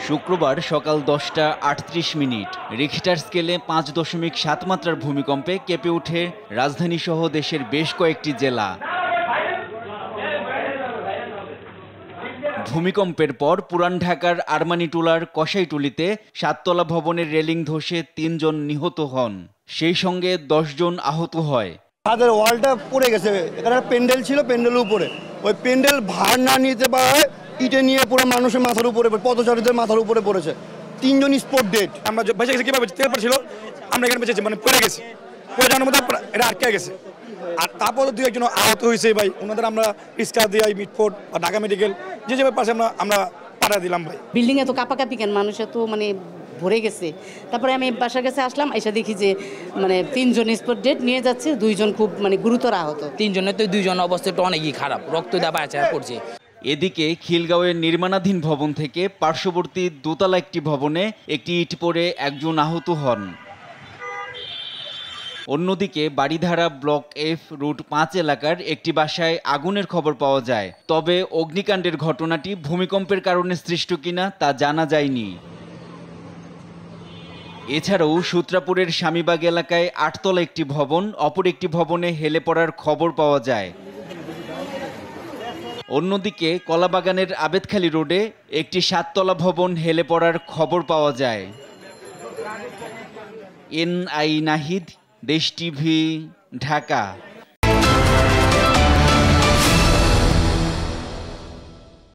শুক্রবার সকাল 10টা 38 মিনিট রিখটার স্কেলে 5.7 মাত্রার ভূমিকম্পে কেঁপে ওঠে রাজধানীসহ দেশের বেশ কয়েকটি জেলা। ভূমিকম্পের পর পুরান ঢাকার আরমানিটোলার কসাইটুলিতে 7তলা ভবনের রেলিং ধসে 3 জন নিহত হন, সেই সঙ্গে 10 জন আহত হয়। তাদের ওয়ালটা পড়ে গেছে, এখানে প্যান্ডেল ছিল, প্যান্ডেলের উপরে ওই প্যান্ডেল ভার না নিতে পারে ইটে নিয়ে পুরো মানুষের মাথার উপরে, পথচারীদের মাথার উপরে পড়েছে। 3 জন স্পট ডেড। আমরা বেঁচে গেছি কিভাবে? তেল ছিল, আমরা এখানে বেঁচেছি, মানে পড়ে গেছি, পড়ে যাওয়ার মধ্যে এটা আটকে গেছে। আর তারপর 2-1 জন আহত হয়েছে ভাই, ওনাদের আমরা রিক্সা দিয়ে মিটফোর্ট বা ঢাকা মেডিকেল যে যে পাশে আমরা পাঠিয়ে দিলাম ভাই। বিল্ডিং এত কাঁপাকাঁপি কেন, মানুষ এত মানে ভরে গেছে। তারপরে আমি বাসার কাছে আসলাম, এসে দেখি যে মানে 3 জন স্পট ডেড নিয়ে যাচ্ছে, 2 জন খুব মানে গুরুতর আহত। 3 জনের তো 2 জন অবস্থাটা অনেকই খারাপ, রক্ত দেওয়া পড়ছে। এদিকে খিলগাঁওয়ের নির্মাণাধীন ভবন থেকে পার্শ্ববর্তী দোতলা একটি ভবনে একটি ইট পড়ে 1 জন আহত হন। অন্যদিকে বাড়িধারা ব্লক F রুট 5 এলাকার একটি বাসায় আগুনের খবর পাওয়া যায়, তবে অগ্নিকাণ্ডের ঘটনাটি ভূমিকম্পের কারণে সৃষ্ট কিনা তা জানা যায়নি। এছাড়াও সূত্রাপুরের স্বামীবাগ এলাকায় 8তলা একটি ভবন, অপর একটি ভবনে হেলে পড়ার খবর পাওয়া যায়। অন্যদিকে কলাবাগানের আবেদখালী রোডে একটি 7তলা ভবন হেলে পড়ার খবর পাওয়া যায়। NI নাহিদ, দেশ টিভি, ঢাকা।